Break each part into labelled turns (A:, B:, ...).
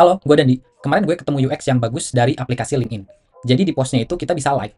A: Halo, gue Dandi. Kemarin gue ketemu UX yang bagus dari aplikasi LinkedIn. Jadi di postnya itu kita bisa like.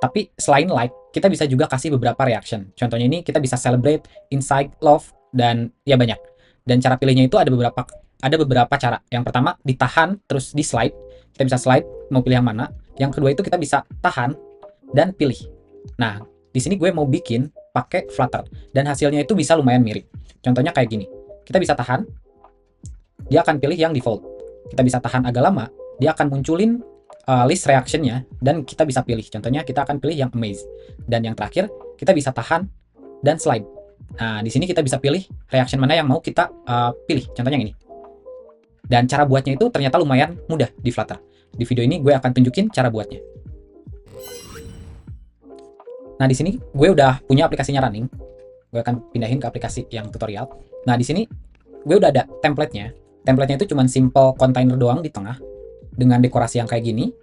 A: Tapi selain like, kita bisa juga kasih beberapa reaction. Contohnya ini kita bisa celebrate, insight, love, dan ya banyak. Dan cara pilihnya itu ada beberapa cara. Yang pertama ditahan terus di slide. Kita bisa slide mau pilih yang mana. Yang kedua itu kita bisa tahan dan pilih. Nah, di sini gue mau bikin pakai Flutter dan hasilnya itu bisa lumayan mirip. Contohnya kayak gini. Kita bisa tahan, dia akan pilih yang default. Kita bisa tahan agak lama, dia akan munculin list reaction-nya dan kita bisa pilih. Contohnya kita akan pilih yang amaze. Dan yang terakhir, kita bisa tahan dan slide. Nah, di sini kita bisa pilih reaction mana yang mau kita pilih. Contohnya yang ini. Dan cara buatnya itu ternyata lumayan mudah di Flutter. Di video ini gue akan tunjukin cara buatnya. Nah, di sini gue udah punya aplikasinya running. Gue akan pindahin ke aplikasi yang tutorial. Nah, di sini gue udah ada template-nya. Template-nya itu cuma simple container doang di tengah dengan dekorasi yang kayak gini.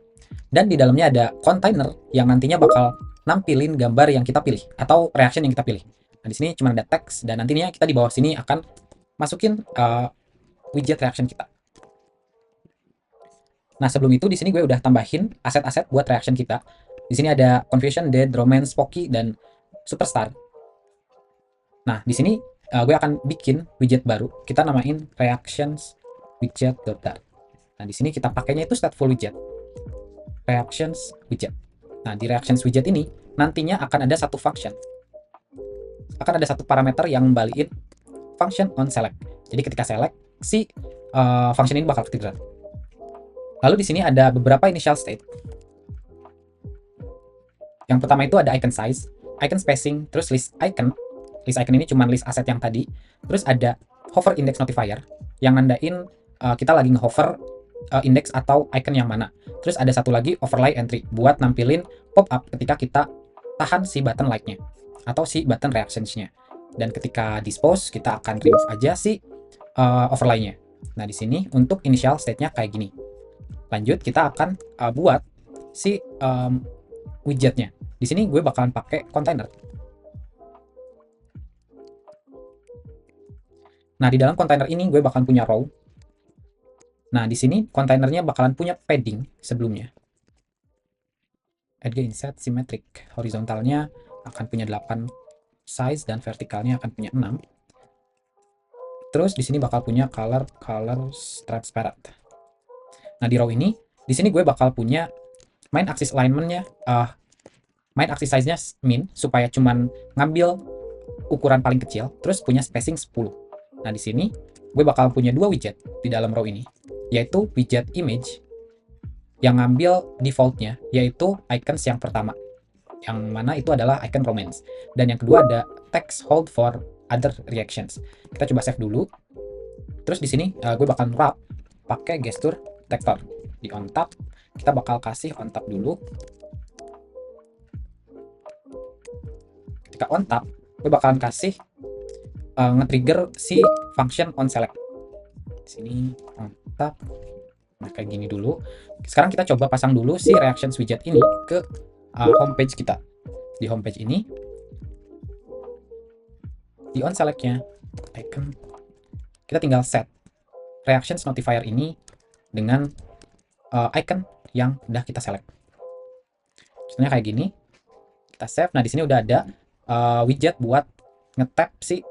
A: Dan di dalamnya ada container yang nantinya bakal nampilin gambar yang kita pilih atau reaction yang kita pilih. Nah, di sini cuma ada teks dan nantinya kita di bawah sini akan masukin widget reaction kita. Nah, sebelum itu di sini gue udah tambahin aset-aset buat reaction kita. Di sini ada Confusion, Dead, Romance, Pokey, dan Superstar. Nah, di sini gue akan bikin widget baru. Kita namain reactions widget.dart. Nah, di sini kita pakainya itu stateful widget. Reactions widget. Nah, di reactions widget ini nantinya akan ada satu function. Akan ada satu parameter yang ngembaliin function on select. Jadi ketika select, si function ini bakal trigger. Lalu di sini ada beberapa initial state. Yang pertama itu ada icon size, icon spacing, terus list icon. List icon ini cuma list aset yang tadi. Terus ada hover index notifier yang nandain kita lagi nge-hover index atau icon yang mana. Terus ada satu lagi overlay entry buat nampilin pop-up ketika kita tahan si button like-nya atau si button reactions-nya. Dan ketika dispose kita akan remove aja si overlay-nya. Nah, di sini untuk initial state-nya kayak gini. Lanjut kita akan buat si widgetnya. Di sini gue bakalan pakai container. Nah, di dalam container ini gue bakalan punya row. Nah, di sini kontainernya bakalan punya padding sebelumnya. Edge inset symmetric. Horizontalnya akan punya 8 size dan vertikalnya akan punya 6. Terus di sini bakal punya color transparent. Nah, di row ini, di sini gue bakal punya main axis alignment-nya, main axis size-nya min supaya cuman ngambil ukuran paling kecil, terus punya spacing 10. Nah, di sini gue bakal punya dua widget di dalam row ini, yaitu widget image yang ngambil default-nya, yaitu icons yang pertama, yang mana itu adalah icon romance. Dan yang kedua ada text hold for other reactions. Kita coba save dulu. Terus di sini gue bakal wrap pakai gesture detector. Di on tap, kita bakal kasih on tap dulu. Ketika on tap, gue bakalan kasih nge-trigger si function on select. Di sini on tap. Nah, kayak gini dulu. Sekarang kita coba pasang dulu si reactions widget ini ke homepage kita. Di homepage ini, di on select-nya, icon, kita tinggal set reactions notifier ini dengan icon yang udah kita select. Contohnya kayak gini. Kita save. Nah, di sini udah ada widget buat nge-tap si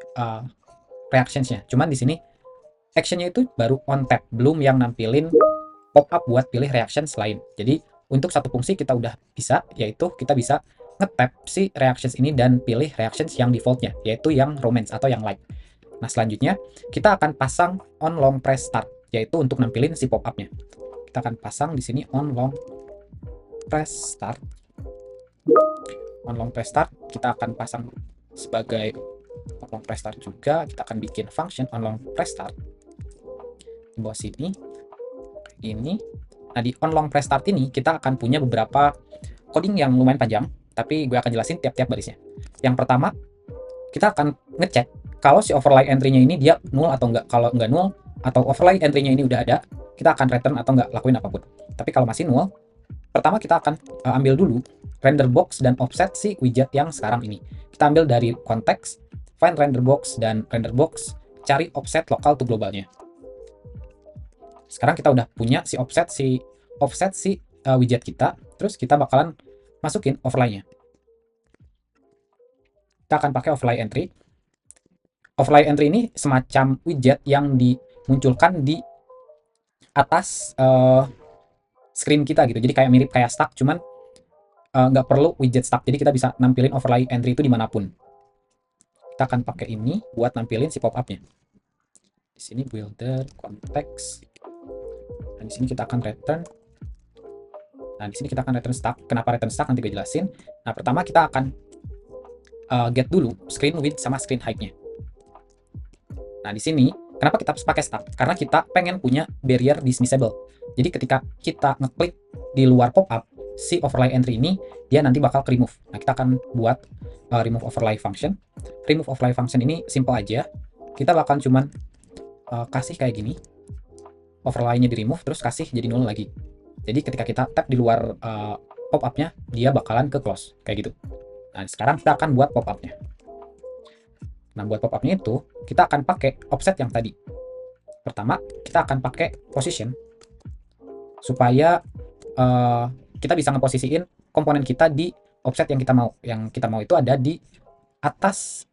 A: reactions-nya. Cuman di sini action-nya itu baru on tap, belum yang nampilin pop-up buat pilih reactions lain. Jadi untuk satu fungsi kita udah bisa, yaitu kita bisa nge-tap si reactions ini dan pilih reactions yang defaultnya, yaitu yang romance atau yang like. Nah, selanjutnya kita akan pasang on long press start, yaitu untuk nampilin si pop-up-nya. Kita akan pasang di sini on long press start. On long press start kita akan pasang sebagai on long press start juga. Kita akan bikin function on long press start di bawah sini. Ini. Nah, di on long press start ini kita akan punya beberapa coding yang lumayan panjang, tapi gue akan jelasin tiap-tiap barisnya. Yang pertama, kita akan ngecek kalau si overlay entry-nya ini dia null atau enggak. Kalau enggak null atau overlay entry-nya ini udah ada, kita akan return atau enggak lakuin apapun. Tapi kalau masih null, pertama kita akan ambil dulu render box dan offset si widget yang sekarang ini. Kita ambil dari konteks, find render box dan render box, cari offset lokal to globalnya. Sekarang kita udah punya si offset si widget kita, terus kita bakalan masukin overlay-nya. Kita akan pakai overlay entry. Overlay entry ini semacam widget yang dimunculkan di atas screen kita gitu. Jadi kayak mirip kayak stack, cuman nggak perlu widget stack. Jadi kita bisa nampilin overlay entry itu dimanapun. Kita akan pakai ini buat nampilin si pop-up-nya. Di sini builder context. Nah, di sini kita akan return. Nah, di sini kita akan return stack. Kenapa return stack nanti gue jelasin. Nah, pertama kita akan get dulu screen width sama screen height-nya. Nah, di sini kenapa kita harus pakai stack? Karena kita pengen punya barrier dismissible. Jadi ketika kita ngeklik di luar pop-up, si overlay entry ini dia nanti bakal ke remove. Nah, kita akan buat remove overlay function. Remove overlay function ini simple aja. Kita bakal cuman kasih kayak gini. Overlay-nya di remove terus kasih jadi null lagi. Jadi ketika kita tap di luar pop-up-nya, dia bakalan ke close kayak gitu. Nah, sekarang kita akan buat pop-up-nya. Nah, buat pop-up-nya itu kita akan pakai offset yang tadi. Pertama, kita akan pakai position supaya kita bisa ngeposisiin komponen kita di offset yang kita mau. Yang kita mau itu ada di atas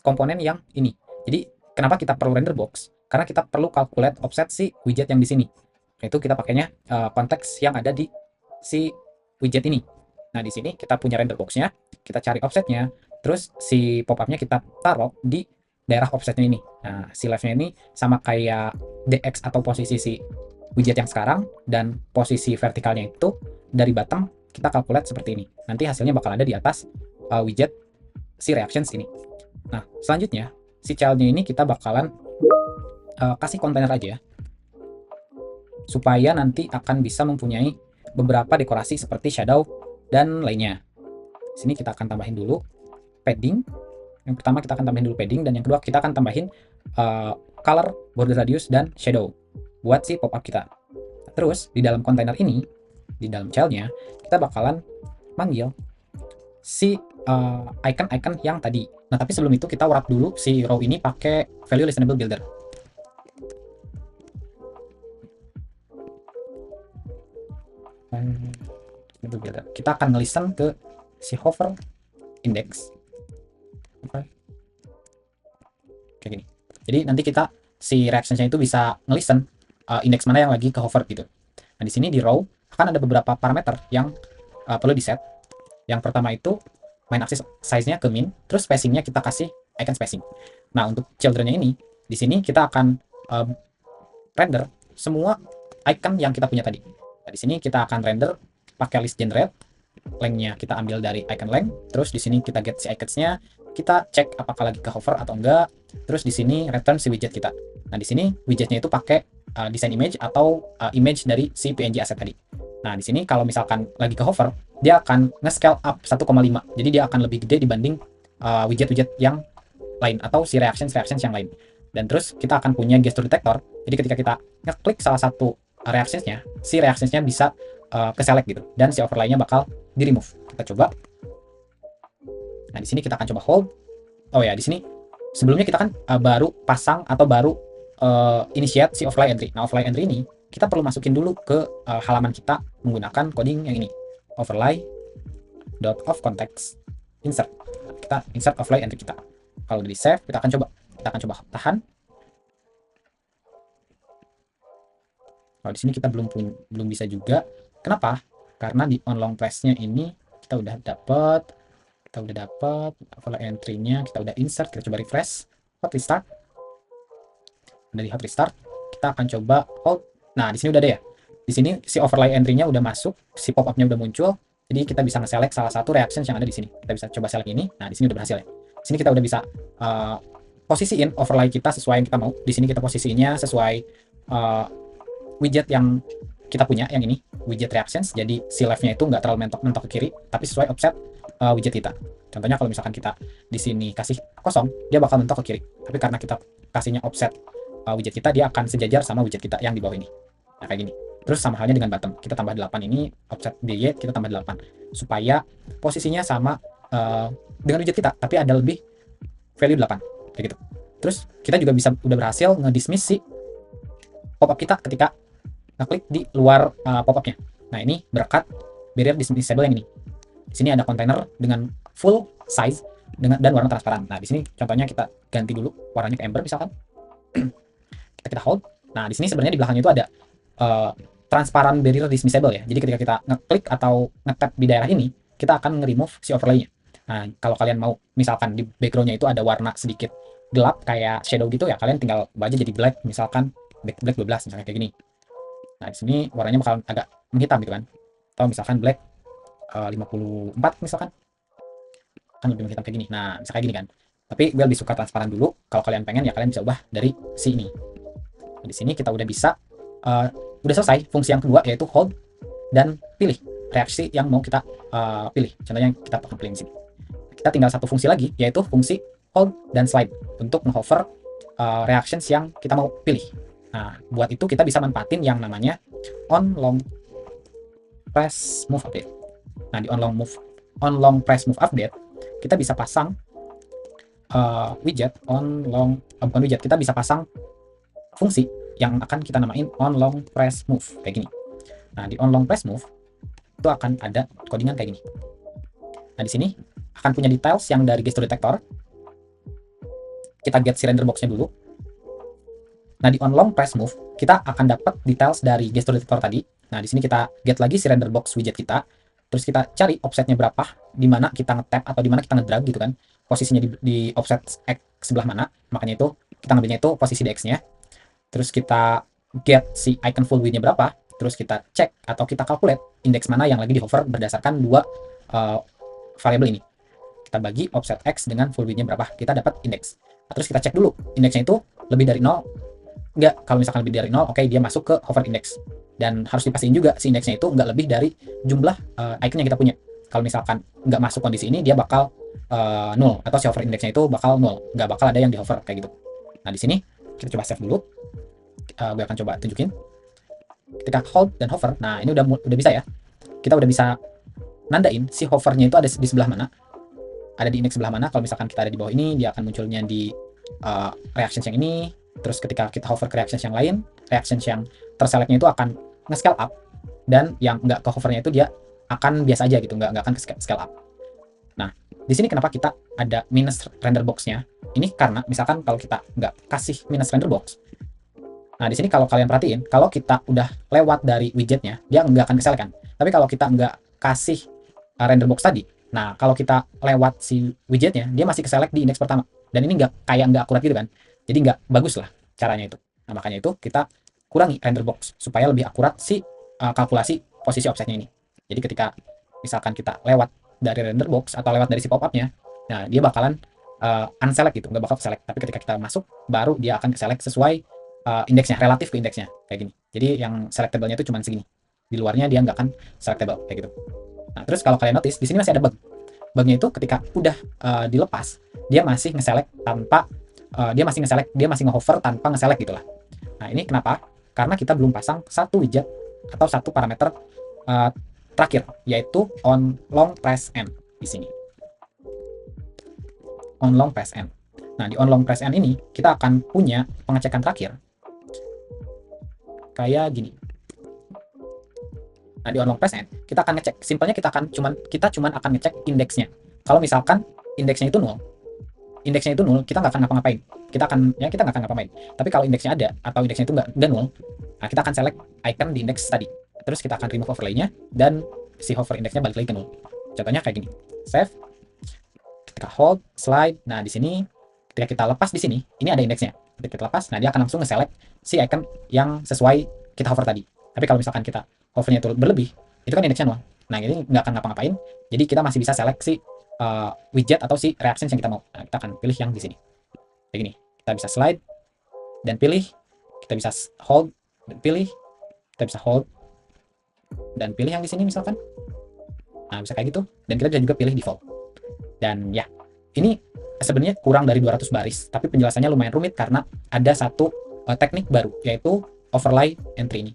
A: komponen yang ini. Jadi kenapa kita perlu render box? Karena kita perlu calculate offset si widget yang di sini. Itu kita pakainya konteks yang ada di si widget ini. Nah, di sini kita punya render box-nya, kita cari offsetnya, terus si pop-up-nya kita taruh di daerah offsetnya ini. Nah, si left-nya ini sama kayak DX atau posisi si widget yang sekarang, dan posisi vertikalnya itu dari bottom kita calculate seperti ini. Nanti hasilnya bakal ada di atas widget si reactions ini. Nah, selanjutnya si child-nya ini kita bakalan kasih kontainer aja, supaya nanti akan bisa mempunyai beberapa dekorasi seperti shadow dan lainnya. Sini kita akan tambahin dulu padding. Yang pertama kita akan tambahin dulu padding, dan yang kedua kita akan tambahin color, border radius, dan shadow buat si pop-up kita. Terus di dalam kontainer ini, di dalam child-nya, kita bakalan manggil si icon-icon yang tadi. Nah, tapi sebelum itu kita wrap dulu si row ini pakai value listenable builder. Kita akan ngelisten ke si hover index. Oke. Kayak gini. Jadi nanti kita si reactions-nya itu bisa ngelisten indeks mana yang lagi ke hover gitu. Nah, di sini di row akan ada beberapa parameter yang perlu di set. Yang pertama itu main axis size-nya ke min, terus spacing-nya kita kasih icon spacing. Nah, untuk children-nya ini, di sini kita akan render semua icon yang kita punya tadi. Nah, di sini kita akan render pakai list generate, length-nya kita ambil dari icon length, terus di sini kita get si icons-nya, kita cek apakah lagi ke hover atau enggak, terus di sini return si widget kita. Nah, di sini widgetnya itu pakai design image atau image dari si PNG asset tadi. Nah, di sini kalau misalkan lagi ke hover, dia akan nge-scale up 1,5. Jadi dia akan lebih gede dibanding widget-widget yang lain atau si reactions yang lain. Dan terus kita akan punya gesture detector. Jadi ketika kita ngeklik salah satu reactionsnya, si reactionsnya bisa ke select gitu, dan si overlay-nya bakal di remove. Kita coba. Nah, di sini kita akan coba hold. Oh ya, di sini sebelumnya kita kan baru pasang atau baru initiate si overlay entry. Nah, overlay entry ini kita perlu masukin dulu ke halaman kita menggunakan coding yang ini, overlay.of context insert. Kita insert overlay entry kita. Kalau udah di save, kita akan coba tahan. Kalau di sini kita belum bisa juga. Kenapa? Karena di on long press-nya ini kita udah dapat overlay entry-nya, kita udah insert. Kita coba refresh, hot restart. Udah di hot restart, kita akan coba hold. Nah, di sini udah ada ya. Di sini si overlay entry-nya udah masuk, si pop-up-nya udah muncul. Jadi kita bisa nge-select salah satu reactions yang ada di sini. Kita bisa coba select ini. Nah, di sini udah berhasil ya. Di sini kita udah bisa posisiin overlay kita sesuai yang kita mau. Di sini kita posisinya sesuai widget yang kita punya, yang ini widget reactions. Jadi si left-nya itu nggak terlalu mentok ke kiri, tapi sesuai offset widget kita. Contohnya kalau misalkan kita di sini kasih kosong, dia bakal mentok ke kiri. Tapi karena kita kasihnya offset widget kita, dia akan sejajar sama widget kita yang di bawah ini. Nah, kayak gini. Terus sama halnya dengan bottom. Kita tambah 8 ini, offset DY kita tambah 8. Supaya posisinya sama dengan widget kita, tapi ada lebih value 8. Kayak gitu. Terus kita juga udah berhasil ngedismiss si pop-up kita ketika ngeklik di luar pop-upnya. Nah, ini berkat barrier disable yang ini. Di sini ada kontainer dengan full size dan warna transparan. Nah, di sini contohnya kita ganti dulu warnanya ke amber misalkan. kita hold. Nah, di sini sebenarnya di belakangnya itu ada transparan barrier disable ya. Jadi ketika kita ngeklik atau ngetap di daerah ini, kita akan nge-remove si overlay-nya. Nah, kalau kalian mau misalkan di background-nya itu ada warna sedikit gelap kayak shadow gitu ya, kalian tinggal ubah aja jadi black, misalkan black 12 misalnya kayak gini. Nah, di sini warnanya bakal agak menghitam gitu kan. Atau misalkan black 54 misalkan. Kan lebih menghitam kayak gini. Nah, bisa kayak gini kan. Tapi gue lebih suka transparan dulu. Kalau kalian pengen ya kalian bisa ubah dari sini. Nah, di sini kita udah bisa udah selesai fungsi yang kedua yaitu hold dan pilih reaksi yang mau kita pilih. Contohnya kita akan pilih di sini. Kita tinggal satu fungsi lagi yaitu fungsi hold dan slide untuk menghover reactions yang kita mau pilih. Nah, buat itu kita bisa manfaatin yang namanya on long press move update. Nah, di on long press move update kita bisa pasang widget bukan widget, kita bisa pasang fungsi yang akan kita namain on long press move kayak gini. Nah, di on long press move itu akan ada codingan kayak gini. Nah, di sini akan punya details yang dari gesture detector. Kita get si render box-nya dulu. Nah, di on long press move kita akan dapat details dari gesture detector tadi. Nah, di sini kita get lagi si render box widget kita. Terus kita cari offsetnya berapa, di mana kita nge-tap atau di mana kita ngedrag gitu kan. Posisinya di offset X sebelah mana. Makanya itu kita ngambilnya itu posisi di X-nya. Terus kita get si icon full width-nya berapa. Terus kita cek atau kita calculate indeks mana yang lagi di hover berdasarkan dua variabel ini. Kita bagi offset X dengan full width-nya berapa. Kita dapat indeks. Nah, terus kita cek dulu indeksnya itu lebih dari 0. Enggak, kalau misalkan lebih dari 0, oke, dia masuk ke hover index. Dan harus dipastiin juga si indeksnya itu nggak lebih dari jumlah icon yang kita punya. Kalau misalkan nggak masuk kondisi ini, dia bakal 0. Atau si hover indeksnya itu bakal 0. Nggak bakal ada yang di hover kayak gitu. Nah, di sini kita coba save dulu. Gue akan coba tunjukin. Ketika hold dan hover, nah ini udah bisa ya. Kita udah bisa nandain si hovernya itu ada di sebelah mana. Ada di indeks sebelah mana. Kalau misalkan kita ada di bawah ini, dia akan munculnya di reactions yang ini. Terus ketika kita hover ke reactions yang lain, reactions yang terselectnya itu akan nge-scale up, dan yang nggak ke hovernya itu dia akan biasa aja gitu, nggak akan ke scale up. Nah, di sini kenapa kita ada minus render box-nya? Ini karena misalkan kalau kita nggak kasih minus render box, nah di sini kalau kalian perhatiin, kalau kita udah lewat dari widgetnya, dia nggak akan keselect kan. Tapi kalau kita nggak kasih render box tadi, nah kalau kita lewat si widgetnya, dia masih keselect di indeks pertama. Dan ini nggak akurat gitu kan. Jadi nggak bagus lah caranya itu. Nah, makanya itu kita kurangi render box supaya lebih akurat si kalkulasi posisi offsetnya ini. Jadi ketika misalkan kita lewat dari render box atau lewat dari si pop-up-nya, nah dia bakalan unselect gitu, nggak bakal select. Tapi ketika kita masuk, baru dia akan select sesuai indeksnya, relatif ke indeksnya kayak gini. Jadi yang selectable-nya itu cuma segini. Di luarnya dia nggak akan selectable kayak gitu. Nah, terus kalau kalian notice di sini masih ada bug. Bugnya itu ketika udah dilepas, dia masih nge-select tanpa dia masih nge-hover tanpa nge-select gitulah. Nah, ini kenapa? Karena kita belum pasang satu widget atau satu parameter terakhir, yaitu on long press n di sini. On long press n. Nah, di on long press n ini kita akan punya pengecekan terakhir kayak gini. Nah, di on long press n kita akan ngecek. Simpelnya kita cuman akan ngecek indeksnya. Kalau misalkan indeksnya itu 0, kita nggak akan ngapa-ngapain. Kita nggak akan ngapa-ngapain. Tapi kalau indeksnya ada atau indeksnya itu nggak 0, nah kita akan select icon di indeks tadi. Terus kita akan remove overlay-nya dan si hover indeksnya balik lagi ke 0. Contohnya kayak gini. Save. Ketika hold, slide. Nah, di sini ketika kita lepas di sini, ini ada indeksnya. Ketika kita lepas, nah dia akan langsung nge-select si icon yang sesuai kita hover tadi. Tapi kalau misalkan kita hovernya itu berlebih, itu kan indeksnya 0. Nah, ini nggak akan ngapa-ngapain. Jadi kita masih bisa select si widget atau si reactions yang kita mau. Nah, kita akan pilih yang di sini. Kayak gini. Kita bisa slide dan pilih. Kita bisa hold dan pilih. Kita bisa hold dan pilih yang di sini misalkan. Nah, bisa kayak gitu. Dan kita bisa juga pilih default. Dan ya, ini sebenarnya kurang dari 200 baris, tapi penjelasannya lumayan rumit karena ada satu teknik baru, yaitu overlay entry ini.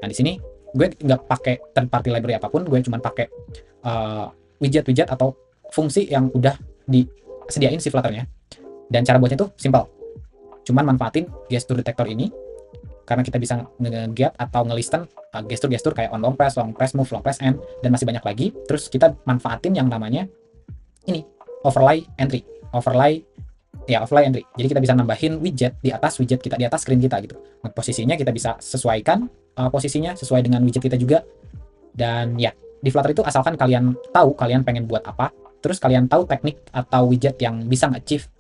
A: Nah, di sini gue nggak pakai third party library apapun, gue cuma pakai widget-widget atau fungsi yang udah disediain si Flutter-nya. Dan cara buatnya tuh simpel. Cuman manfaatin gesture detector ini. karena kita bisa nge-get atau nge-listen gestur-gestur kayak on long press, move, long press, end, dan masih banyak lagi. Terus kita manfaatin yang namanya ini, overlay entry. Overlay entry. Jadi kita bisa nambahin widget di atas screen kita gitu. Posisinya kita bisa sesuaikan posisinya sesuai dengan widget kita juga. Dan ya, di Flutter itu asalkan kalian tahu kalian pengen buat apa, terus kalian tahu teknik atau widget yang bisa nge-achieve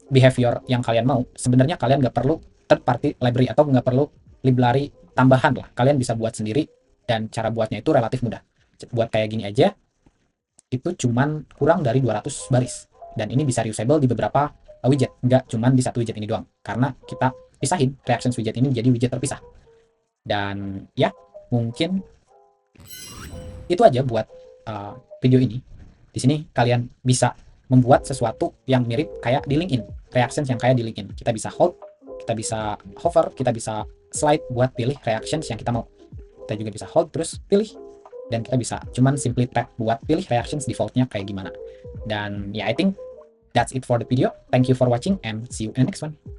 A: behavior yang kalian mau, sebenarnya kalian nggak perlu third party library atau nggak perlu library tambahan lah. Kalian bisa buat sendiri dan cara buatnya itu relatif mudah. Buat kayak gini aja itu cuman kurang dari 200 baris. Dan ini bisa reusable di beberapa widget, nggak cuman di satu widget ini doang. Karena kita pisahin reactions widget ini jadi widget terpisah. Dan ya, mungkin itu aja buat video ini. Di sini kalian bisa membuat sesuatu yang mirip kayak di LinkedIn, reactions yang kayak di LinkedIn. Kita bisa hold, kita bisa hover, kita bisa slide buat pilih reactions yang kita mau. Kita juga bisa hold terus pilih, dan kita bisa cuman simply tap buat pilih reactions defaultnya kayak gimana. Dan ya, I think that's it for the video. Thank you for watching and see you in the next one.